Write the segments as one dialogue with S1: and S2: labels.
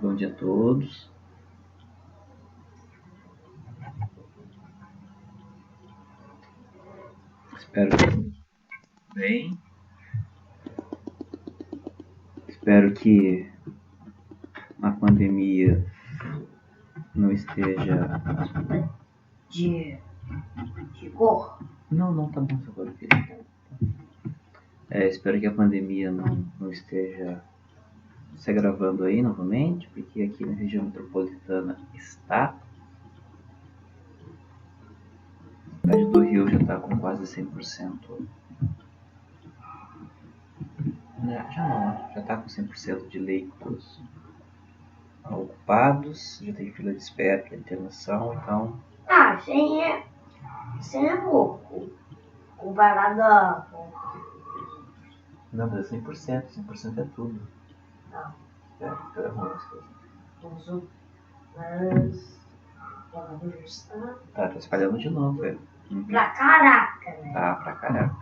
S1: Bom dia a todos. Espero que tudo bem. Espero que a pandemia não esteja...
S2: De cor?
S1: Não, tá bom essa cor aqui. Espero que a pandemia não esteja se agravando aí novamente, porque aqui na região metropolitana está. A cidade do Rio já está com quase 100%. Já está com 100% de leitos ocupados, já tem fila de espera para internação, então...
S2: Sem é pouco. Comparado
S1: Não, mas é 100%, 100% é tudo.
S2: Não.
S1: Então é ruim as coisas.
S2: Mas...
S1: Tá espalhando de novo, velho.
S2: Pra caraca, né?
S1: Tá, pra caraca.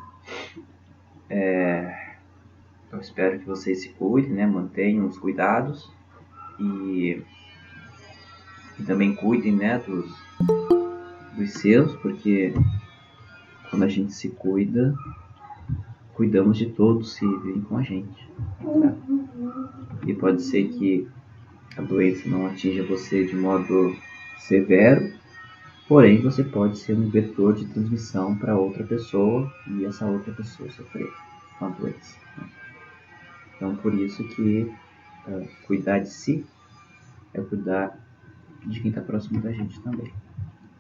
S1: Eu espero que vocês se cuidem, né? Mantenham os cuidados e também cuidem, né, dos seus, porque quando a gente se cuida, cuidamos de todos que vivem com a gente. Tá? E pode ser que a doença não atinja você de modo severo, porém você pode ser um vetor de transmissão para outra pessoa e essa outra pessoa sofrer com a doença. Né? Então, por isso que cuidar de si é cuidar de quem está próximo da gente também,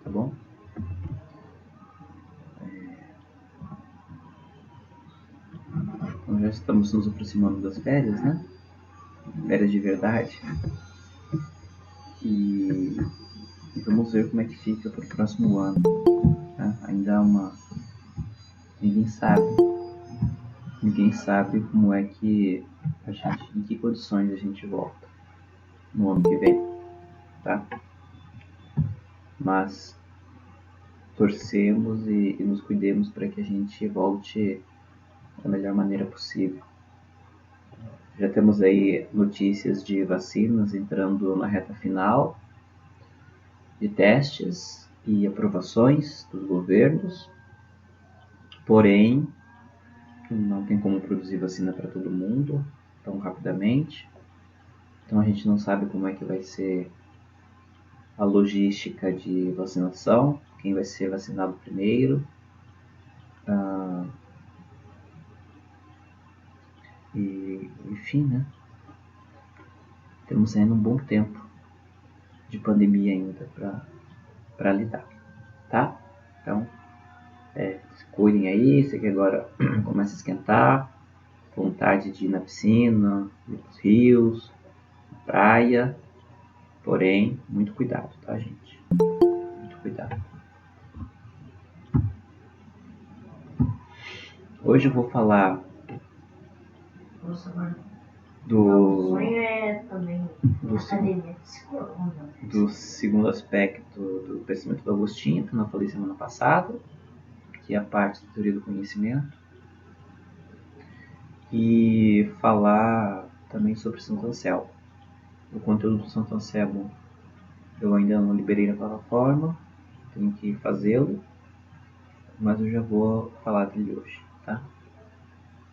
S1: tá bom? Então já estamos nos aproximando das férias, né? Férias de verdade. E vamos ver como é que fica para o próximo ano. Tá? Ainda há ninguém sabe como é que em que condições a gente volta no ano que vem, tá? Mas torcemos e nos cuidemos para que a gente volte da melhor maneira possível. Já temos aí notícias de vacinas entrando na reta final de testes e aprovações dos governos, porém não tem como produzir vacina para todo mundo tão rapidamente, então a gente não sabe como é que vai ser a logística de vacinação, quem vai ser vacinado primeiro, e enfim, né? Temos ainda um bom tempo de pandemia ainda para lidar, tá? Então, se cuidem aí, sei que agora começa a esquentar, vontade de ir na piscina, ir pros rios, na praia, porém, muito cuidado, tá, gente? Muito cuidado. Hoje eu vou falar do segundo aspecto do pensamento do Agostinho, que eu não falei semana passada, que é a parte da teoria do conhecimento, e falar também sobre Santo Anselmo. O conteúdo do Santo Anselmo eu ainda não liberei na plataforma, tenho que fazê-lo, mas eu já vou falar dele hoje, tá?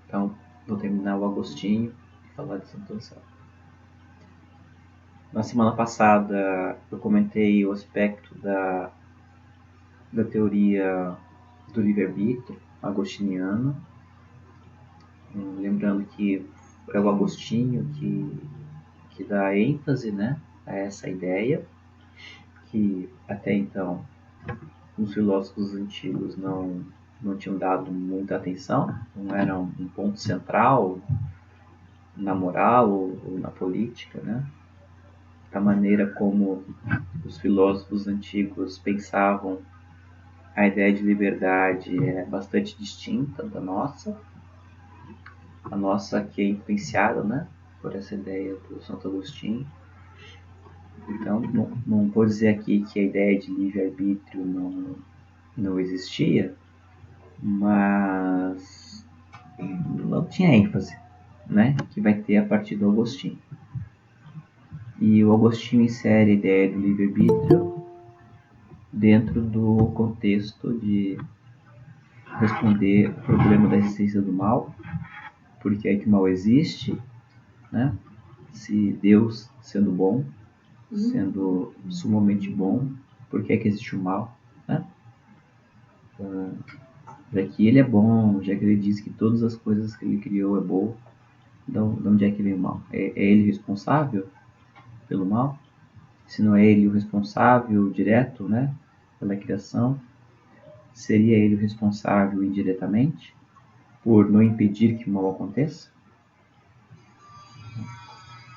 S1: Então, vou terminar o Agostinho e falar de Santo Anselmo. Na semana passada eu comentei o aspecto da teoria do livre-arbítrio agostiniana, lembrando que é o Agostinho que dá ênfase, né, a essa ideia, que até então os filósofos antigos não tinham dado muita atenção, não era um ponto central na moral ou na política, né? A maneira como os filósofos antigos pensavam a ideia de liberdade é bastante distinta da nossa. A nossa aqui é influenciada, né, por essa ideia do Santo Agostinho. Então, não vou dizer aqui que a ideia de livre-arbítrio não existia, mas não tinha ênfase, né, que vai ter a partir do Agostinho. E o Agostinho insere a ideia do livre-arbítrio dentro do contexto de responder o problema da existência do mal, porque é que o mal existe, né? Se Deus, sendo bom, sendo sumamente bom, por que é que existe o mal, né? Já que ele é bom, já que ele diz que todas as coisas que ele criou é bom, então de onde é que vem o mal? É ele responsável pelo mal? Se não é ele o responsável direto, né, pela criação, seria ele o responsável indiretamente por não impedir que o mal aconteça?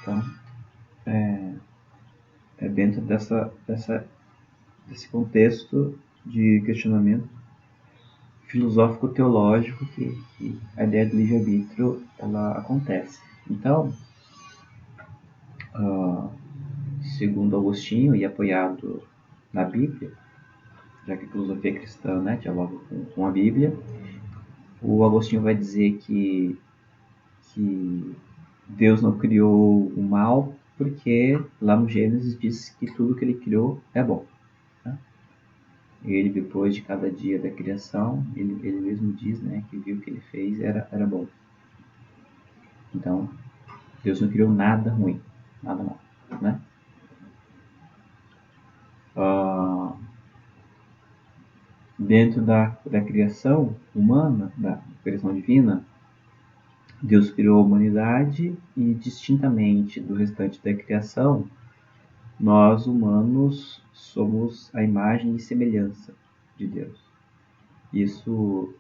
S1: Então, é dentro desse contexto de questionamento filosófico-teológico que a ideia do livre-arbítrio ela acontece. Então, segundo Agostinho e apoiado na Bíblia, já que a filosofia cristã, né, dialoga com a Bíblia, o Agostinho vai dizer que Deus não criou o mal porque lá no Gênesis diz que tudo que ele criou é bom. Né? Ele, depois de cada dia da criação, ele mesmo diz, né, que viu que ele fez era bom. Então, Deus não criou nada ruim, nada mal. Né? Dentro da criação humana, da criação divina, Deus criou a humanidade e, distintamente do restante da criação, nós humanos somos a imagem e semelhança de Deus. Isso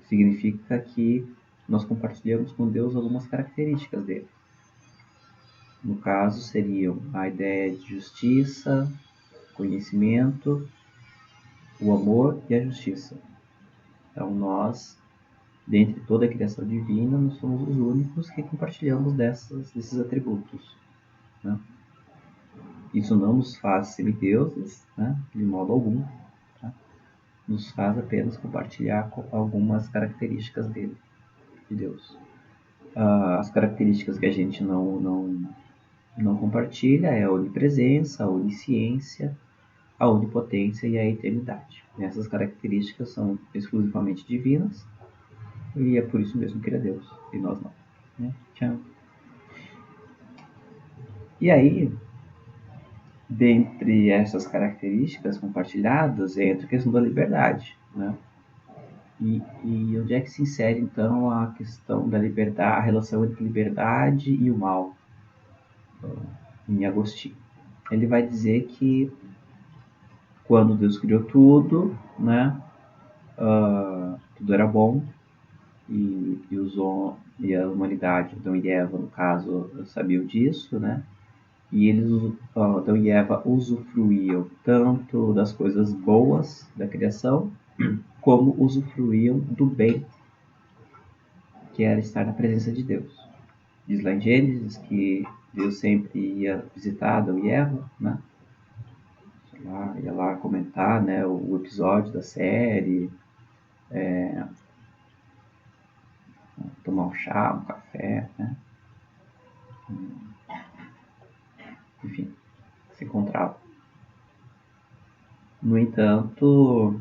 S1: significa que nós compartilhamos com Deus algumas características dele. No caso, seriam a ideia de justiça, conhecimento, o amor e a justiça. Então nós, dentre toda a criação divina, nós somos os únicos que compartilhamos desses atributos. Né? Isso não nos faz semideuses, né? De modo algum. Tá? Nos faz apenas compartilhar com algumas características dele, de Deus. As características que a gente não compartilha é a onipresença, a onisciência, a onipotência e a eternidade. Essas características são exclusivamente divinas e é por isso mesmo que ele é Deus e nós não. Né? Tchau. E aí, dentre essas características compartilhadas, entra a questão da liberdade. Né? E onde é que se insere, então, a questão da liberdade, a relação entre liberdade e o mal, em Agostinho? Ele vai dizer que quando Deus criou tudo, né, tudo era bom, e a humanidade, Adão e Eva, no caso, sabiam disso, né? E Adão e Eva usufruíam tanto das coisas boas da criação, como usufruíam do bem, que era estar na presença de Deus. Diz lá em Gênesis que Deus sempre ia visitar Adão e Eva, né? Ia lá comentar, né, o episódio da série, tomar um chá, um café, né? Enfim, se encontrava. No entanto,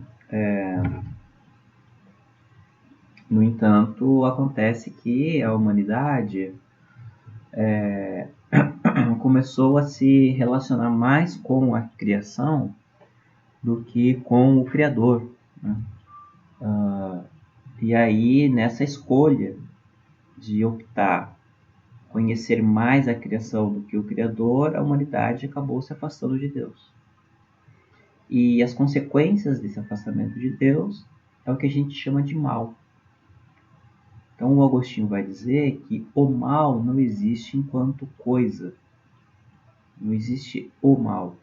S1: acontece que a humanidade começou a se relacionar mais com a criação do que com o Criador. Né? E aí, nessa escolha de optar conhecer mais a criação do que o Criador, a humanidade acabou se afastando de Deus. E as consequências desse afastamento de Deus é o que a gente chama de mal. Então o Agostinho vai dizer que o mal não existe enquanto coisa. Não existe o mal.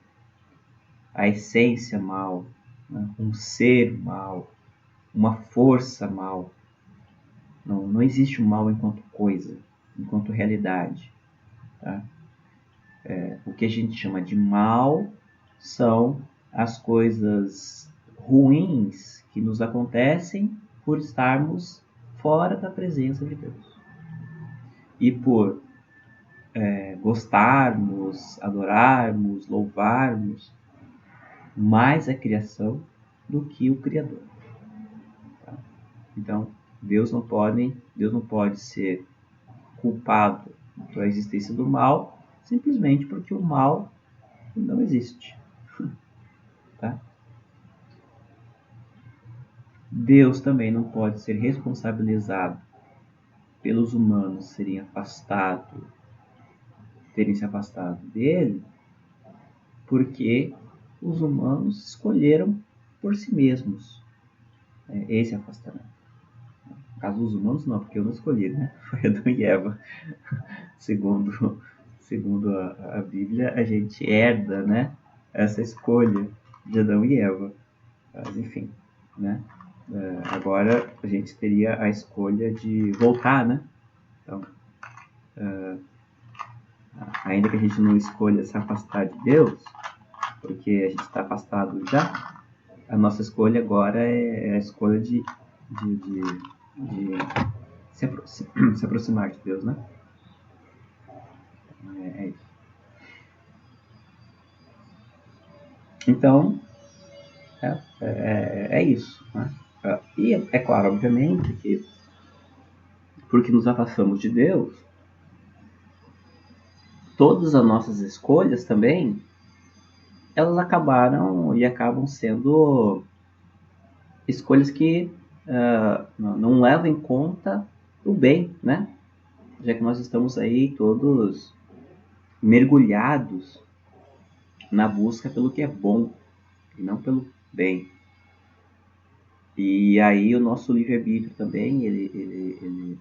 S1: A essência mal, né? Um ser mal, uma força mal. Não existe o mal enquanto coisa, enquanto realidade. Tá? O que a gente chama de mal são as coisas ruins que nos acontecem por estarmos fora da presença de Deus. E por gostarmos, adorarmos, louvarmos mais a criação do que o Criador. Tá? Então, Deus não pode ser culpado pela existência do mal simplesmente porque o mal não existe. Tá? Deus também não pode ser responsabilizado pelos humanos terem se afastado dele, porque os humanos escolheram por si mesmos esse afastamento. No caso dos humanos não, porque eu não escolhi, né? Foi Adão e Eva. Segundo a Bíblia, a gente herda, né, essa escolha de Adão e Eva. Mas, enfim, né? Agora a gente teria a escolha de voltar, né? Então, ainda que a gente não escolha se afastar de Deus, porque a gente está afastado já, a nossa escolha agora é a escolha de se aproximar de Deus, né? É isso. Então, é isso. Né? E é claro, obviamente, que porque nos afastamos de Deus, todas as nossas escolhas também, elas acabam sendo escolhas que não levam em conta o bem, né? Já que nós estamos aí todos mergulhados na busca pelo que é bom e não pelo bem. E aí o nosso livre-arbítrio também, ele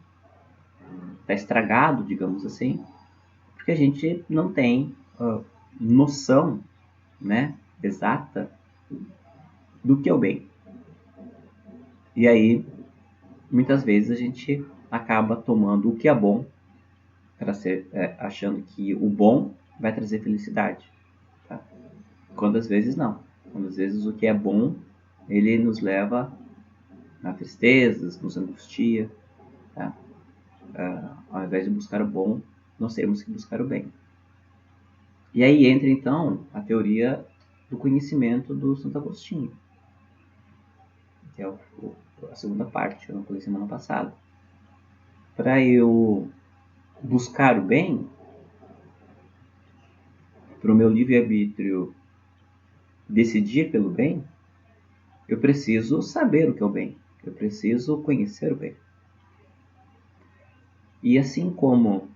S1: está estragado, digamos assim, porque a gente não tem noção, né, exata do que é o bem. E aí, muitas vezes a gente acaba tomando o que é bom para ser, achando que o bom vai trazer felicidade, tá? Quando às vezes não. Quando às vezes o que é bom, ele nos leva a tristezas, nos angustia, tá? Ao invés de buscar o bom, nós temos que buscar o bem. E aí entra então a teoria do conhecimento do Santo Agostinho, que é a segunda parte, eu falei semana passada. Para eu buscar o bem, para o meu livre-arbítrio decidir pelo bem, eu preciso saber o que é o bem, eu preciso conhecer o bem. E assim como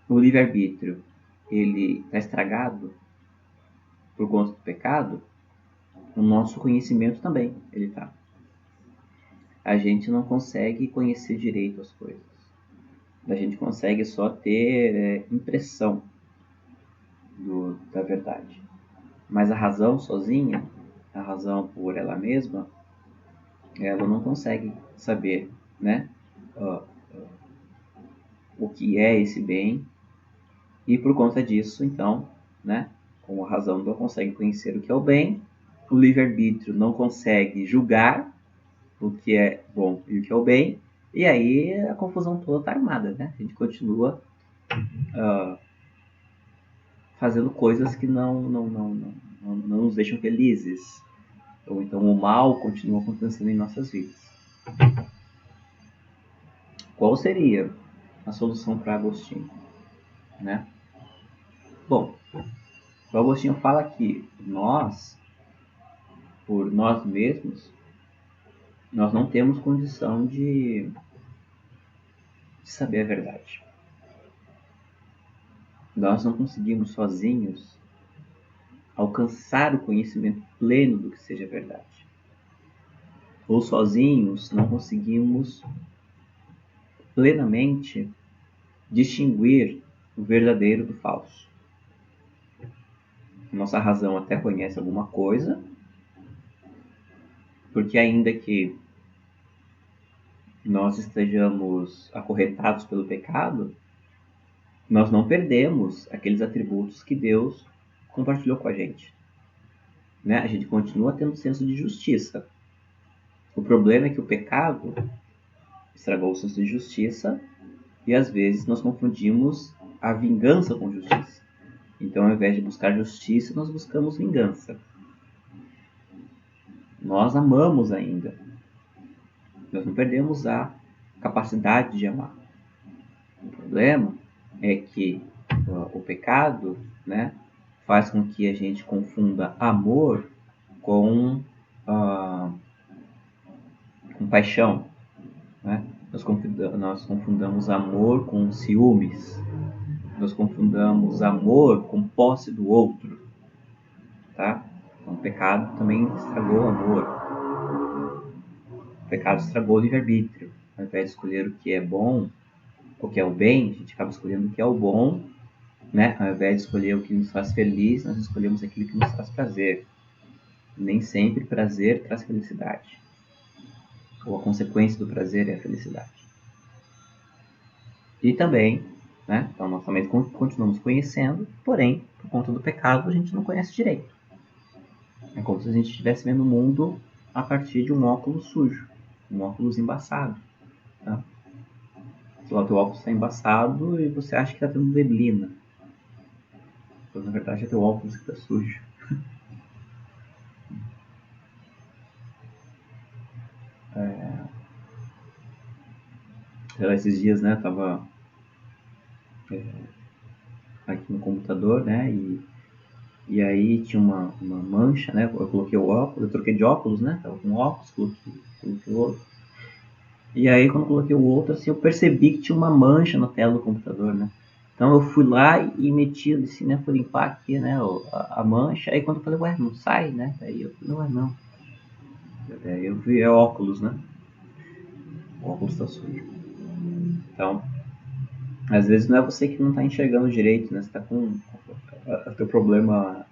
S1: o livre-arbítrio ele está estragado por conta do pecado, o nosso conhecimento também ele está. A gente não consegue conhecer direito as coisas. A gente consegue só ter impressão da verdade. Mas a razão sozinha, a razão por ela mesma, ela não consegue saber, né, o que é esse bem. E por conta disso, então, né, com a razão não consegue conhecer o que é o bem, o livre-arbítrio não consegue julgar o que é bom e o que é o bem, e aí a confusão toda está armada, né? A gente continua fazendo coisas que não nos deixam felizes, ou então o mal continua acontecendo em nossas vidas. Qual seria a solução para Agostinho, né? Bom, o Agostinho fala que nós, por nós mesmos, nós não temos condição de saber a verdade. Nós não conseguimos sozinhos alcançar o conhecimento pleno do que seja verdade. Ou sozinhos não conseguimos plenamente distinguir o verdadeiro do falso. Nossa razão até conhece alguma coisa, porque ainda que nós estejamos acorrentados pelo pecado, nós não perdemos aqueles atributos que Deus compartilhou com a gente. Né? A gente continua tendo senso de justiça. O problema é que o pecado estragou o senso de justiça e às vezes nós confundimos a vingança com justiça. Então, ao invés de buscar justiça, nós buscamos vingança. Nós amamos ainda. Nós não perdemos a capacidade de amar. O problema é que o pecado, né, faz com que a gente confunda amor com paixão. Né? Nós confundamos amor com ciúmes. Nós confundamos amor com posse do outro. Tá? Então, o pecado também estragou o amor. O pecado estragou o livre-arbítrio. Ao invés de escolher o que é bom, o que é o bem, a gente acaba escolhendo o que é o bom, né? Ao invés de escolher o que nos faz feliz, nós escolhemos aquilo que nos traz prazer. Nem sempre prazer traz felicidade. Ou a consequência do prazer é a felicidade. E também, né? Então nós também continuamos conhecendo, porém, por conta do pecado, a gente não conhece direito. É como se a gente estivesse vendo o mundo a partir de um óculos sujo, um óculos embaçado. Tá? O teu óculos está embaçado e você acha que está tendo neblina. Então, na verdade, é teu óculos que está sujo. Esses dias, né, tava aqui no computador, né, e aí tinha uma mancha, né, eu coloquei o óculos, eu troquei de óculos, né, tava com óculos, coloquei o outro. E aí, quando eu coloquei o outro, assim, eu percebi que tinha uma mancha na tela do computador, né. Então eu fui lá e meti assim, né, fui limpar aqui, né, a mancha. Aí quando eu falei, ué, não sai, né, aí eu falei, não. Eu vi, é óculos, né, o óculos tá sujo. Então, às vezes não é você que não está enxergando direito, né? Você está com o teu problema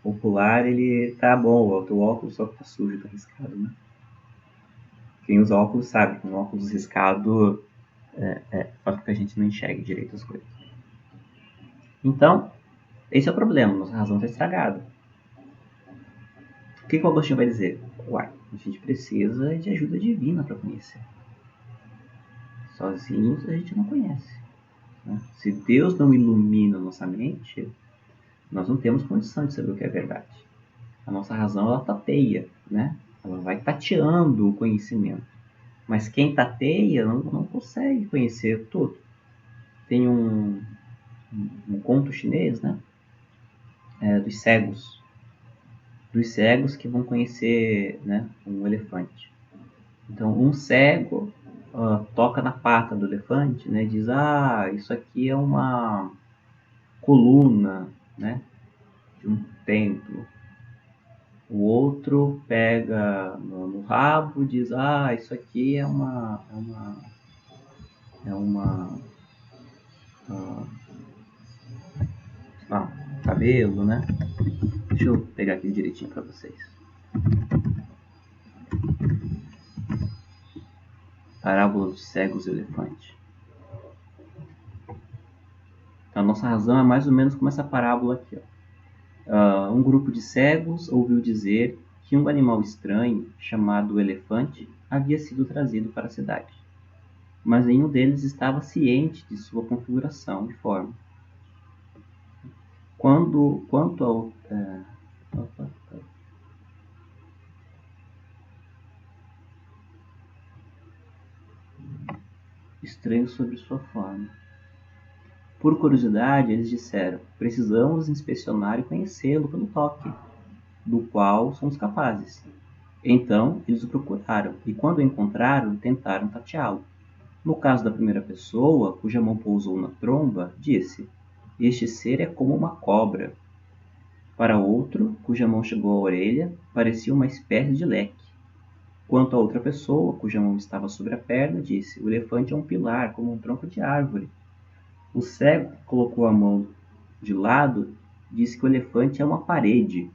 S1: ocular, ele tá bom, o teu óculos só tá sujo, tá riscado, né? Quem usa óculos sabe que um óculos riscado faz com que a gente não enxergue direito as coisas. Então, esse é o problema, nossa razão está estragada. O que o Agostinho vai dizer? Uai, a gente precisa de ajuda divina para conhecer. Sozinhos a gente não conhece. Né? Se Deus não ilumina nossa mente, nós não temos condição de saber o que é verdade. A nossa razão, ela tateia, né? Ela vai tateando o conhecimento. Mas quem tateia não consegue conhecer tudo. Tem um conto chinês, né? Dos cegos. Dos cegos que vão conhecer, né, um elefante. Então, um cego toca na pata do elefante, né? Diz, isso aqui é uma coluna, né? De um templo. O outro pega no rabo e diz, isso aqui é cabelo, né? Deixa eu pegar aqui direitinho para vocês. Parábola dos cegos e elefante. Então, a nossa razão é mais ou menos como essa parábola aqui, ó. Um grupo de cegos ouviu dizer que um animal estranho, chamado elefante, havia sido trazido para a cidade. Mas nenhum deles estava ciente de sua configuração e forma. Quanto ao... estranho sobre sua forma. Por curiosidade, eles disseram, precisamos inspecionar e conhecê-lo pelo toque, do qual somos capazes. Então, eles o procuraram, e quando o encontraram, tentaram tateá-lo. No caso da primeira pessoa, cuja mão pousou na tromba, disse, este ser é como uma cobra. Para outro, cuja mão chegou à orelha, parecia uma espécie de leque. Quanto a outra pessoa, cuja mão estava sobre a perna, disse, o elefante é um pilar, como um tronco de árvore. O cego, que colocou a mão de lado, disse que o elefante é uma parede.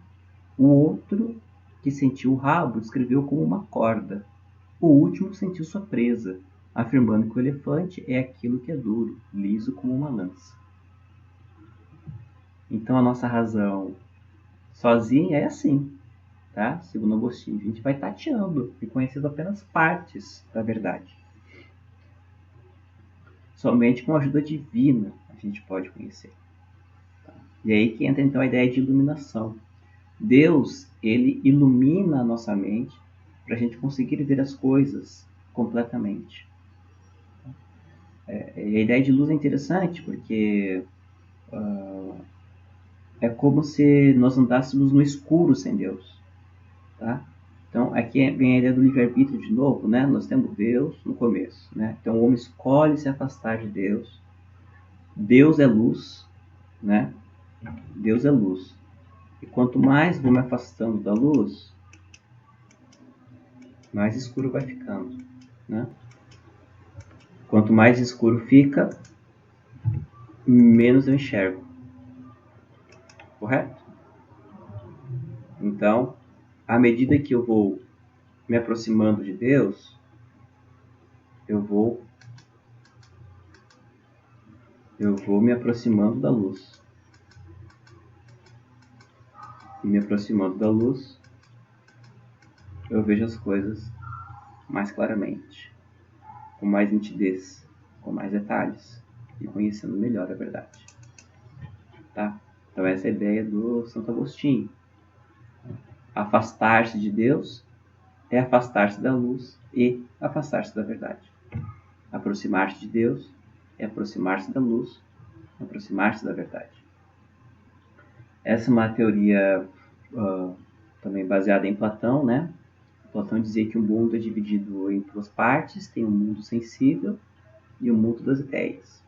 S1: O outro, que sentiu o rabo, descreveu como uma corda. O último sentiu sua presa, afirmando que o elefante é aquilo que é duro, liso como uma lança. Então a nossa razão sozinha é assim, tá? Segundo Agostinho, a gente vai tateando e conhecendo apenas partes da verdade. Somente com a ajuda divina a gente pode conhecer. Tá? E aí que entra então a ideia de iluminação. Deus, ele ilumina a nossa mente para a gente conseguir ver as coisas completamente. E a ideia de luz é interessante porque é como se nós andássemos no escuro sem Deus. Tá? Então, aqui vem a ideia do livre-arbítrio de novo, né? Nós temos Deus no começo, né? Então, o homem escolhe se afastar de Deus. Deus é luz, né? Deus é luz. E quanto mais vou me afastando da luz, mais escuro vai ficando, né? Quanto mais escuro fica, menos eu enxergo. Correto? Então, à medida que eu vou me aproximando de Deus, eu vou me aproximando da luz. E me aproximando da luz, eu vejo as coisas mais claramente, com mais nitidez, com mais detalhes e conhecendo melhor a verdade. Tá? Então essa é a ideia do Santo Agostinho. Afastar-se de Deus é afastar-se da luz e afastar-se da verdade. Aproximar-se de Deus é aproximar-se da luz, aproximar-se da verdade. Essa é uma teoria também baseada em Platão, né? Platão dizia que o mundo é dividido em duas partes, tem o mundo sensível e o mundo das ideias.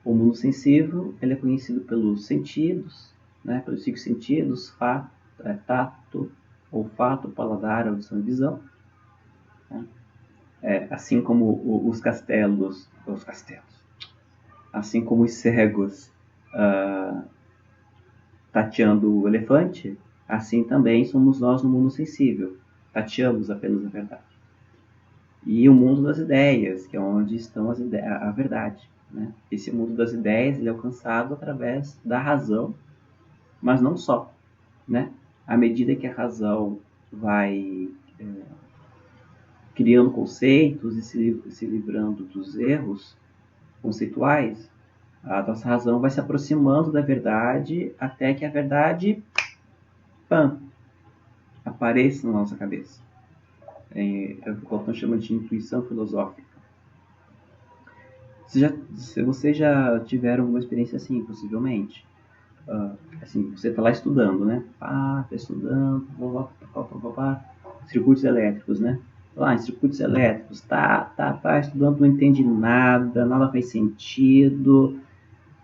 S1: O mundo sensível ele é conhecido pelos sentidos, né? Pelos 5 sentidos, tato, olfato, paladar, audição e visão. Né? Assim como os castelos, assim como os cegos tateando o elefante, assim também somos nós no mundo sensível, tateamos apenas a verdade. E o mundo das ideias, que é onde estão a verdade. Né? Esse mundo das ideias ele é alcançado através da razão, mas não só. Né? À medida que a razão vai criando conceitos e se livrando dos erros conceituais, a nossa razão vai se aproximando da verdade até que a verdade apareça na nossa cabeça. É o que Platão chama de intuição filosófica. Vocês já tiveram uma experiência assim, possivelmente? Assim, você está lá estudando, né? Está estudando, circuitos elétricos, né? Lá em circuitos elétricos, tá estudando, não entende nada faz sentido,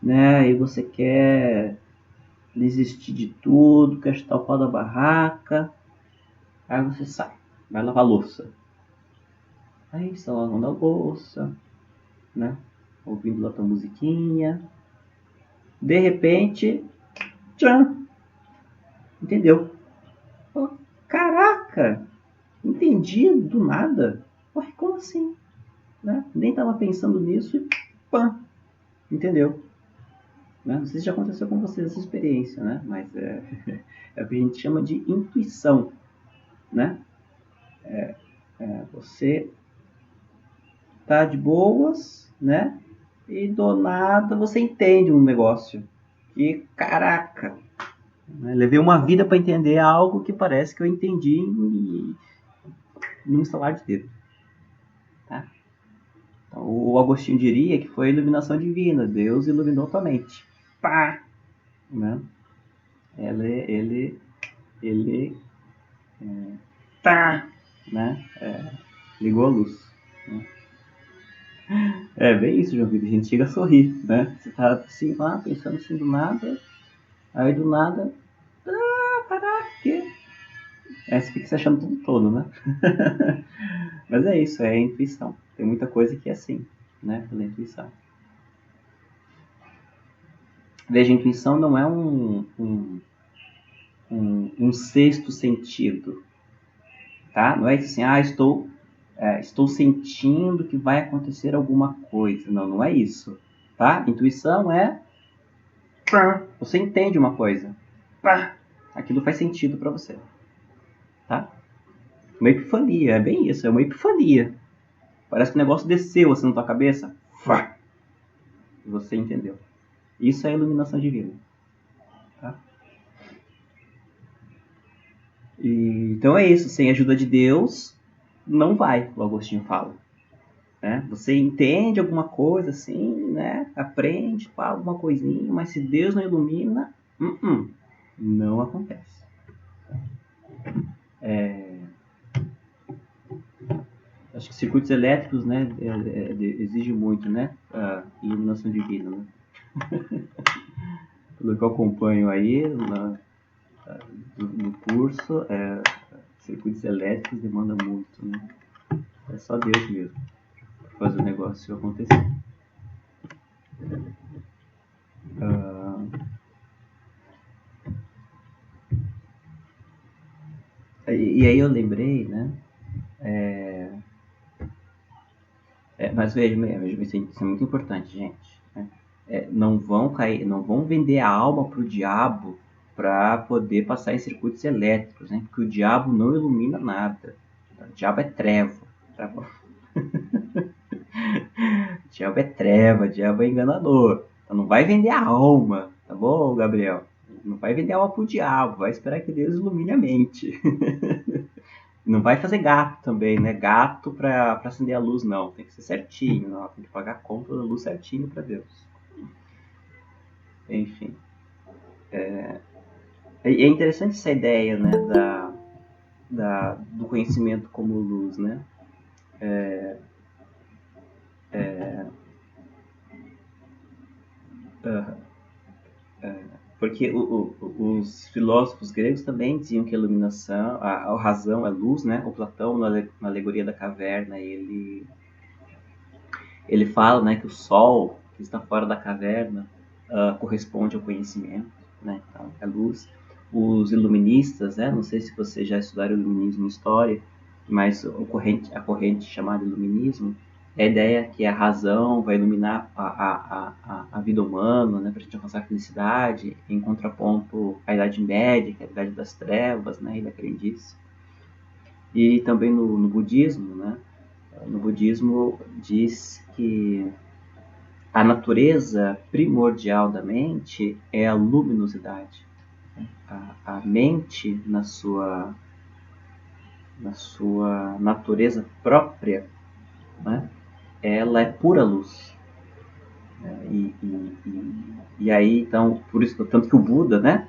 S1: né? E você quer desistir de tudo, quer chutar o pau da barraca, aí você sai, vai lavar louça. Aí você está lavando a louça, né? Ouvindo lá tua musiquinha. De repente, tchan! Entendeu? Oh, caraca! Entendi do nada. Ué, como assim? Né? Nem estava pensando nisso e pã! Entendeu? Né? Não sei se já aconteceu com vocês essa experiência, né? Mas é o que a gente chama de intuição, né? Você tá de boas, né? E do nada você entende um negócio. E caraca! Né? Levei uma vida para entender algo que parece que eu entendi num estalar de dedo. Tá? Então, o Agostinho diria que foi a iluminação divina. Deus iluminou tua mente. Pá! Né? Ele tá! Né? Ligou a luz. Né? É bem isso, João Vitor. A gente chega a sorrir, né? Você tá assim lá, pensando assim do nada, aí do nada, caraca, que? Você fica se achando tudo todo, né? Mas é isso, é a intuição. Tem muita coisa que é assim, né? Pela intuição. Veja, a intuição não é um sexto sentido, tá? Não é isso assim, estou sentindo que vai acontecer alguma coisa. Não, não é isso, tá? Intuição é você entende uma coisa, aquilo faz sentido para você, tá? Uma epifania, é bem isso, é uma epifania. Parece que o negócio desceu assim na tua cabeça, e você entendeu. Isso é iluminação divina. Tá? Então é isso, sem a ajuda de Deus, não vai, o Agostinho fala. Né? Você entende alguma coisa assim, né? Aprende, fala alguma coisinha, mas se Deus não ilumina, não acontece. Acho que circuitos elétricos, né, exige muito, né, a iluminação divina, né? Pelo que eu acompanho aí no curso, circuitos elétricos demanda muito, né? É só Deus mesmo para fazer o negócio acontecer. E aí eu lembrei, né? Mas veja, isso é muito importante, gente. Né? Não vão vender a alma para o diabo para poder passar em circuitos elétricos, né? Porque o diabo não ilumina nada. O diabo é treva. Tá bom? O diabo é treva, o diabo é enganador. Então não vai vender a alma, tá bom, Gabriel? Não vai vender a alma pro diabo, vai esperar que Deus ilumine a mente. Não vai fazer gato também, né? Gato pra acender a luz, não. Tem que ser certinho, não. Tem que pagar a conta da luz certinho pra Deus. Enfim. É interessante essa ideia, né? Do conhecimento como luz, né? Porque os filósofos gregos também diziam que a iluminação, a razão é luz, né? O Platão, na alegoria da caverna, ele fala, né, que o sol que está fora da caverna corresponde ao conhecimento, né? Então, é luz. Os iluministas, né? Não sei se vocês já estudaram iluminismo em história, mas a corrente chamada iluminismo é a ideia que a razão vai iluminar a vida humana, né, para a gente alcançar a felicidade, em contraponto à Idade Média, que é a Idade das Trevas, né, e da crendice. E também no budismo, né, no budismo diz que a natureza primordial da mente é a luminosidade. A mente, na sua natureza própria, né, ela é pura luz. E aí, então, por isso, tanto que o Buda, né?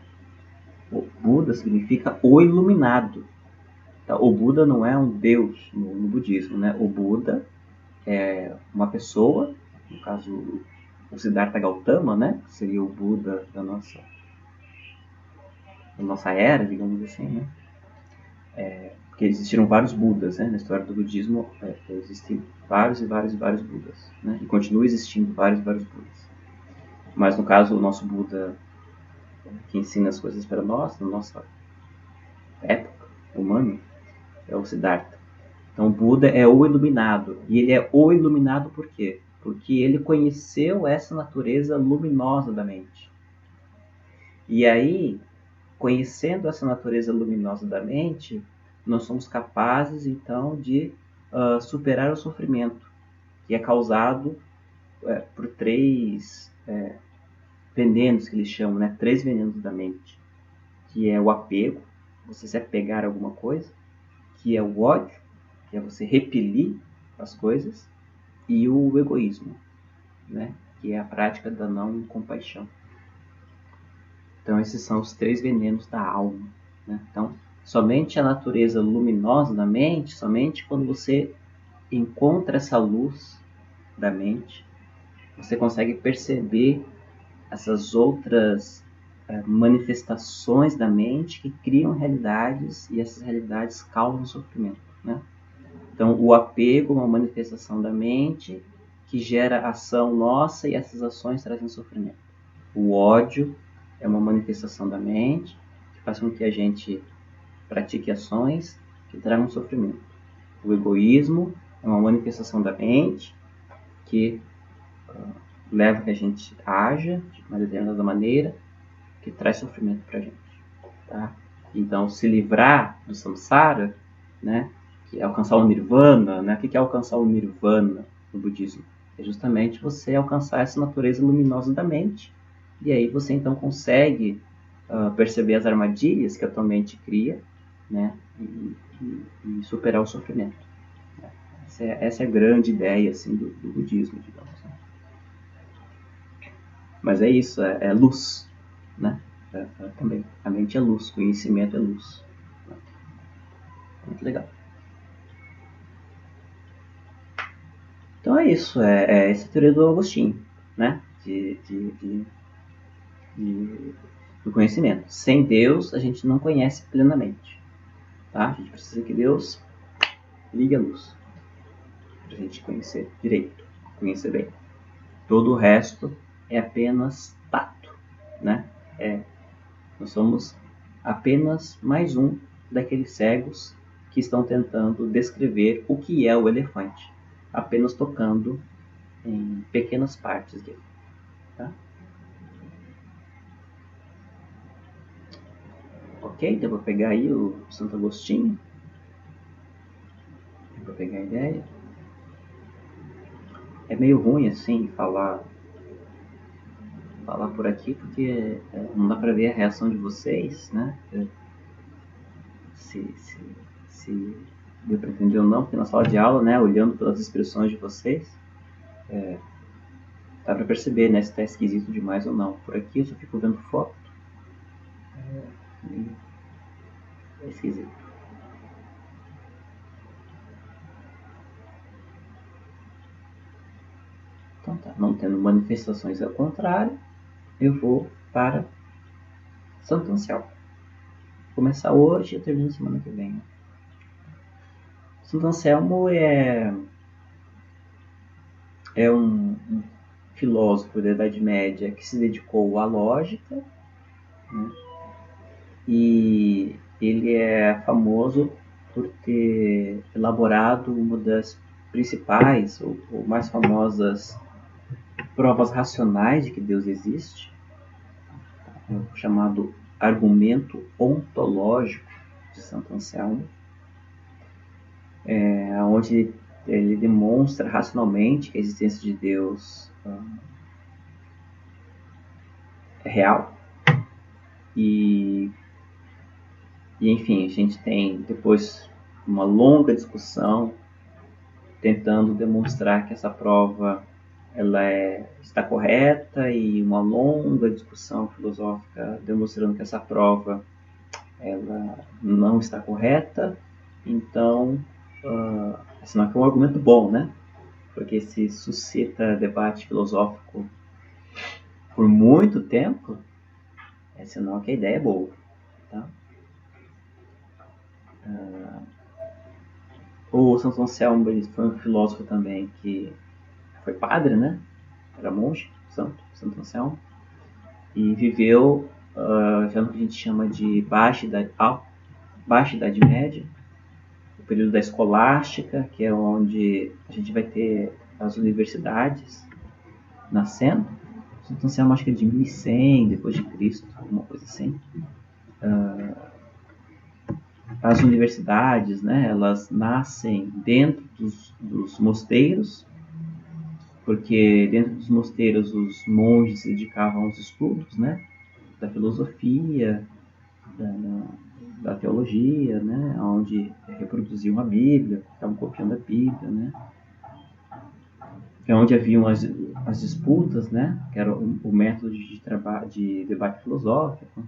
S1: O Buda significa o iluminado. Então, o Buda não é um deus no budismo, né? O Buda é uma pessoa, no caso, o Siddhartha Gautama, né? Que seria o Buda da nossa era, digamos assim, né? Porque existiram vários Budas, né? Na história do budismo existem vários e vários e vários Budas, né? E continua existindo vários e vários Budas. Mas no caso, o nosso Buda que ensina as coisas para nós, na nossa época humana, é o Siddhartha. Então, o Buda é o iluminado. E ele é o iluminado por quê? Porque ele conheceu essa natureza luminosa da mente. E aí, conhecendo essa natureza luminosa da mente, nós somos capazes, então, de superar o sofrimento, que é causado por três venenos, que eles chamam, né? 3 venenos da mente. Que é o apego, você se apegar a alguma coisa, que é o ódio, que é você repelir as coisas, e o egoísmo, né? Que é a prática da não compaixão. Então esses são os 3 venenos da alma, né? Então somente a natureza luminosa da mente, somente quando você encontra essa luz da mente, você consegue perceber essas outras manifestações da mente que criam realidades e essas realidades causam sofrimento, né? Então, o apego é uma manifestação da mente que gera ação nossa e essas ações trazem sofrimento. O ódio é uma manifestação da mente que faz com que a gente pratique ações que tragam sofrimento. O egoísmo é uma manifestação da mente que leva a que a gente haja de uma determinada maneira que traz sofrimento para a gente. Tá? Então, se livrar do samsara, né, que é alcançar o nirvana, né? O que é alcançar o nirvana no budismo? É justamente você alcançar essa natureza luminosa da mente E aí você então consegue perceber as armadilhas que a tua mente cria, né? E superar o sofrimento. Essa é a grande ideia assim, do budismo, digamos. Né? Mas é isso, é luz, né? Também. A mente é luz, conhecimento é luz. Muito legal. Então é isso, essa teoria do Agostinho, né? Do conhecimento. Sem Deus, a gente não conhece plenamente. Tá? A gente precisa que Deus ligue a luz para a gente conhecer direito, conhecer bem. Todo o resto é apenas tato, né? Nós somos apenas mais um daqueles cegos que estão tentando descrever o que é o elefante, apenas tocando em pequenas partes dele. Tá? Ok, deu para pegar aí o Santo Agostinho? Deu para pegar a ideia? É meio ruim assim falar por aqui porque não dá para ver a reação de vocês, né? Se deu para entender ou não, porque na sala de aula, né, olhando pelas expressões de vocês, dá para perceber, né, se está esquisito demais ou não. Por aqui eu só fico vendo foto. É esquisito. Então tá, não tendo manifestações ao contrário, eu vou para Santo Anselmo. Vou começar hoje e eu termino semana que vem. Santo Anselmo é um filósofo da Idade Média que se dedicou à lógica, né? E ele é famoso por ter elaborado uma das principais ou mais famosas provas racionais de que Deus existe, o chamado argumento ontológico de Santo Anselmo, onde ele demonstra racionalmente que a existência de Deus é real. E enfim, a gente tem depois uma longa discussão tentando demonstrar que essa prova está correta e uma longa discussão filosófica demonstrando que essa prova ela não está correta. Então, sinal que é um argumento bom, né? Porque se suscita debate filosófico por muito tempo, é sinal que a ideia é boa. Tá? O Santo Anselmo foi um filósofo também que foi padre, né? Era monge, Santo Anselmo, e viveu já no que a gente chama de Baixa Idade Média, o período da escolástica, que é onde a gente vai ter as universidades nascendo. Santo Anselmo acho que é de 1100 depois de Cristo, alguma coisa assim. As universidades, né, elas nascem dentro dos mosteiros, porque dentro dos mosteiros os monges se dedicavam aos estudos, né, da filosofia, da teologia, né, onde reproduziam a Bíblia, estavam copiando a Bíblia, né, é onde haviam as disputas, né, que era o método de debate filosófico.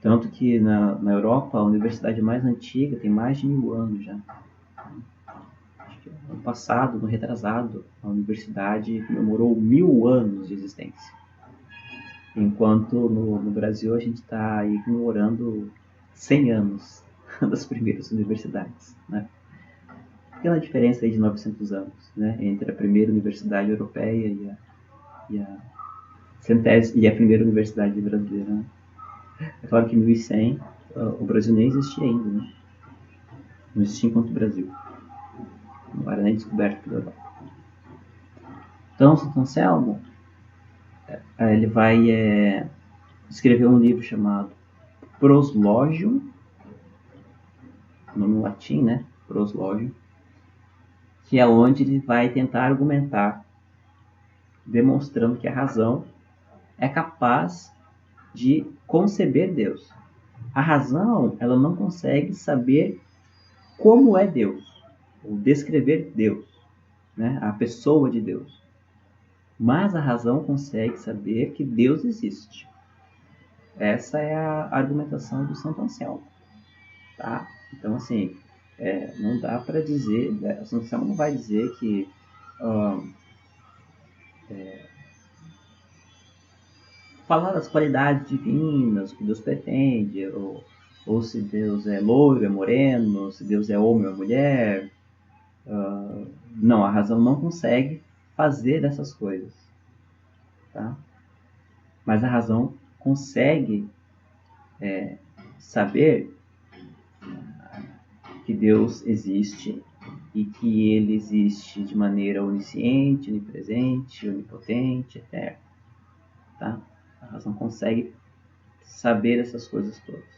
S1: Tanto que na Europa a universidade mais antiga tem mais de 1000 anos já. Acho que ano passado, no retrasado, a universidade comemorou 1000 anos de existência. Enquanto no Brasil a gente está aí comemorando 100 anos das primeiras universidades, né? Pequena diferença aí de 900 anos, né? Entre a primeira universidade europeia e a primeira universidade brasileira, né? É claro que em 1100 o Brasil nem existia ainda, né? Não existia enquanto Brasil. Não era nem descoberto pela Europa. Então, Santo Anselmo, ele vai escrever um livro chamado Proslogium, nome latim, né? Proslogium, que é onde ele vai tentar argumentar demonstrando que a razão é capaz de conceber Deus. A razão, ela não consegue saber como é Deus, ou descrever Deus, né? A pessoa de Deus. Mas a razão consegue saber que Deus existe. Essa é a argumentação do Santo Anselmo, tá? Então, assim, não dá para dizer, o Santo Anselmo não vai dizer que falar das qualidades divinas, o que Deus pretende, ou se Deus é loiro, é moreno, se Deus é homem ou mulher. Não, a razão não consegue fazer essas coisas, tá? Mas a razão consegue saber que Deus existe e que Ele existe de maneira onisciente, onipresente, onipotente, eterna, tá? A razão consegue saber essas coisas todas.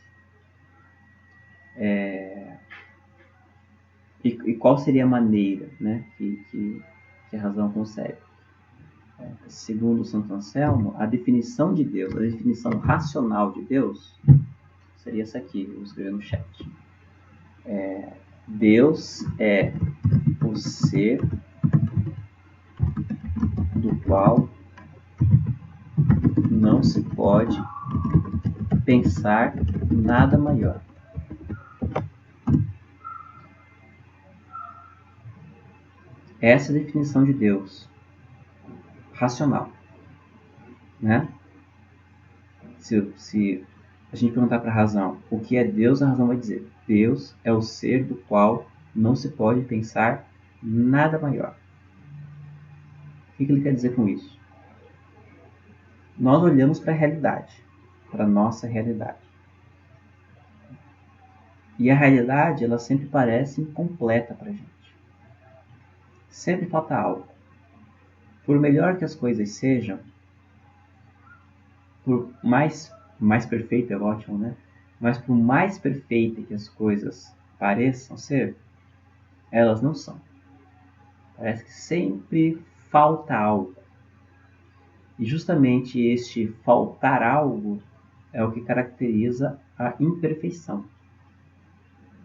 S1: E qual seria a maneira, né, que a razão consegue? Segundo Santo Anselmo, a definição de Deus, a definição racional de Deus, seria essa aqui, eu vou escrever no chat. Deus é o ser do qual não se pode pensar nada maior. Essa é a definição de Deus racional, né? Se a gente perguntar para a razão o que é Deus, a razão vai dizer: Deus é o ser do qual não se pode pensar nada maior. O que ele quer dizer com isso? Nós olhamos para a realidade, para a nossa realidade. E a realidade, ela sempre parece incompleta para a gente. Sempre falta algo. Por melhor que as coisas sejam, por mais perfeito é ótimo, né? Mas por mais perfeita que as coisas pareçam ser, elas não são. Parece que sempre falta algo. E justamente este faltar algo é o que caracteriza a imperfeição.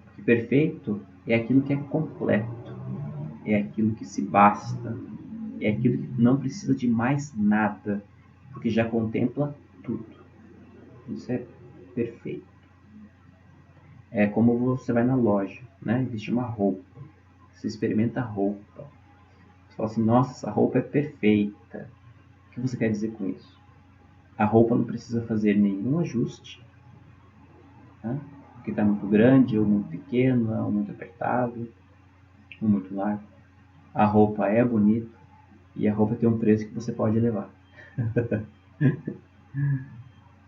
S1: Porque perfeito é aquilo que é completo, é aquilo que se basta, é aquilo que não precisa de mais nada, porque já contempla tudo. Isso é perfeito. É como você vai na loja, né? Existe uma roupa, você experimenta a roupa, você fala assim: nossa, essa roupa é perfeita. O que você quer dizer com isso? A roupa não precisa fazer nenhum ajuste, né? Porque está muito grande, ou muito pequena, ou muito apertado, ou muito largo. A roupa é bonita e a roupa tem um preço que você pode levar.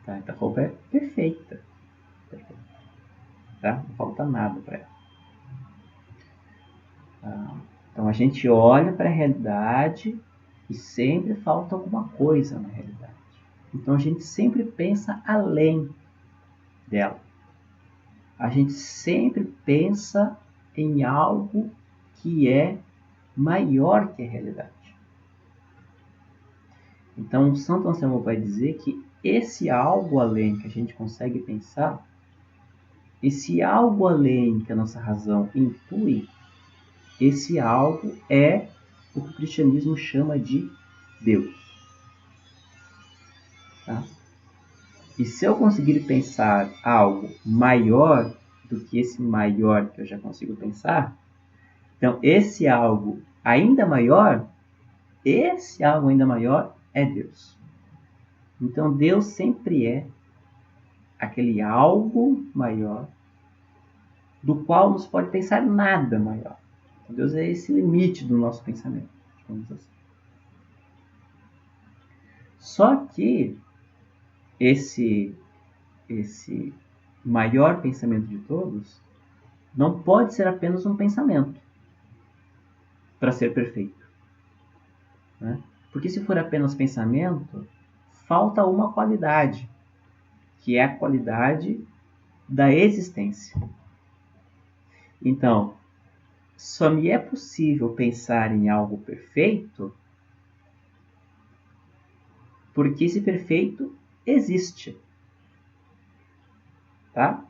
S1: Tá? Então a roupa é perfeita. Tá? Não falta nada para ela. Então a gente olha para a realidade e sempre falta alguma coisa na realidade. Então a gente sempre pensa além dela. A gente sempre pensa em algo que é maior que a realidade. Então o Santo Anselmo vai dizer que esse algo além que a gente consegue pensar, esse algo além que a nossa razão intui, esse algo é o que o cristianismo chama de Deus. Tá? E se eu conseguir pensar algo maior do que esse maior que eu já consigo pensar, então esse algo ainda maior, é Deus. Então Deus sempre é aquele algo maior do qual não se pode pensar nada maior. Então, Deus é esse limite do nosso pensamento, digamos assim. Só que esse maior pensamento de todos não pode ser apenas um pensamento para ser perfeito, né? Porque se for apenas pensamento, falta uma qualidade, que é a qualidade da existência. Então, só me é possível pensar em algo perfeito Porque esse perfeito existe. Tá?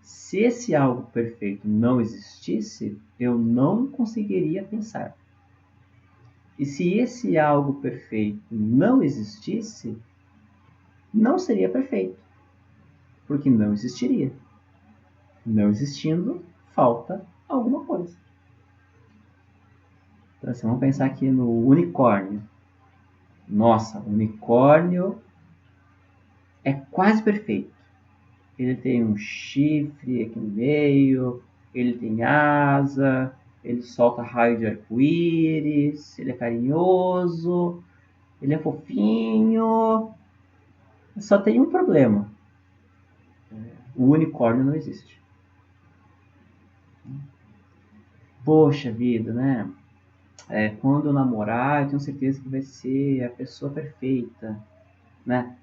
S1: Se esse algo perfeito não existisse, eu não conseguiria pensar. E se esse algo perfeito não existisse, não seria perfeito, porque não existiria. Não existindo, falta alguma coisa. Então, assim, vamos pensar aqui no unicórnio. Nossa, o unicórnio é quase perfeito. Ele tem um chifre aqui no meio, ele tem asa, ele solta raio de arco-íris, ele é carinhoso, ele é fofinho. Só tem um problema. O unicórnio não existe. Poxa vida, né? Quando eu namorar, eu tenho certeza que vai ser a pessoa perfeita, né?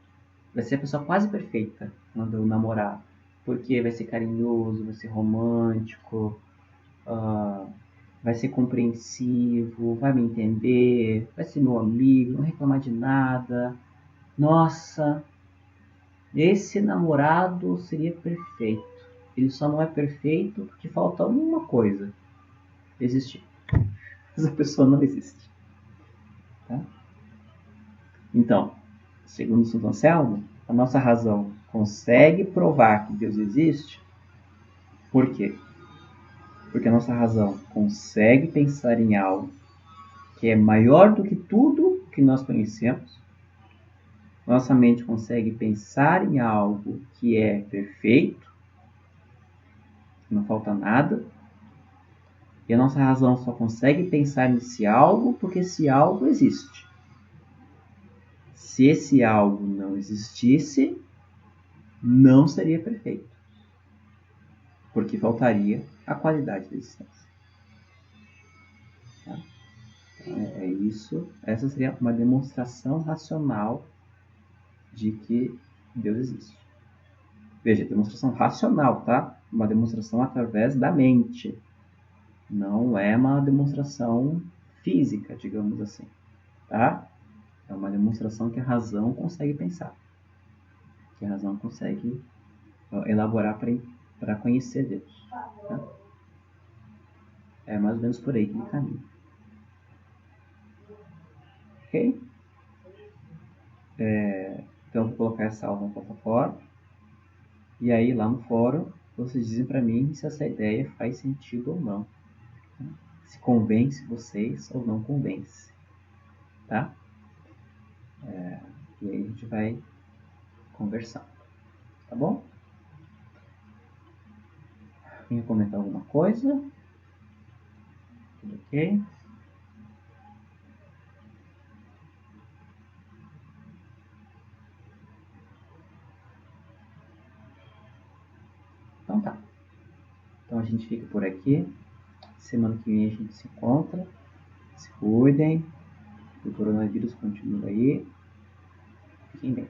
S1: Vai ser a pessoa quase perfeita quando eu namorar. Porque vai ser carinhoso, vai ser romântico, vai ser compreensivo, vai me entender, vai ser meu amigo, não reclamar de nada. Nossa, esse namorado seria perfeito. Ele só não é perfeito porque falta uma coisa: existir. Essa pessoa não existe. Tá? Então, segundo Santo Anselmo, a nossa razão consegue provar que Deus existe. Por quê? Porque a nossa razão consegue pensar em algo que é maior do que tudo que nós conhecemos. Nossa mente consegue pensar em algo que é perfeito, não falta nada. E a nossa razão só consegue pensar nesse algo porque esse algo existe. Se esse algo não existisse, não seria perfeito, porque faltaria a qualidade da existência. Tá? Então, isso. Essa seria uma demonstração racional de que Deus existe. Veja, demonstração racional, tá? Uma demonstração através da mente. Não é uma demonstração física, digamos assim, tá? É uma demonstração que a razão consegue pensar, que a razão consegue elaborar para conhecer Deus. Tá? É mais ou menos por aí que ele caminha. Ok? Então, eu vou colocar essa aula na plataforma. E aí, lá no fórum, vocês dizem para mim se essa ideia faz sentido ou não. Se convence vocês ou não convence. Tá? E aí a gente vai conversar. Tá bom? Quer comentar alguma coisa? Tudo ok? Então tá. Então a gente fica por aqui. Semana que vem a gente se encontra. Se cuidem. O coronavírus continua aí. Fiquem bem.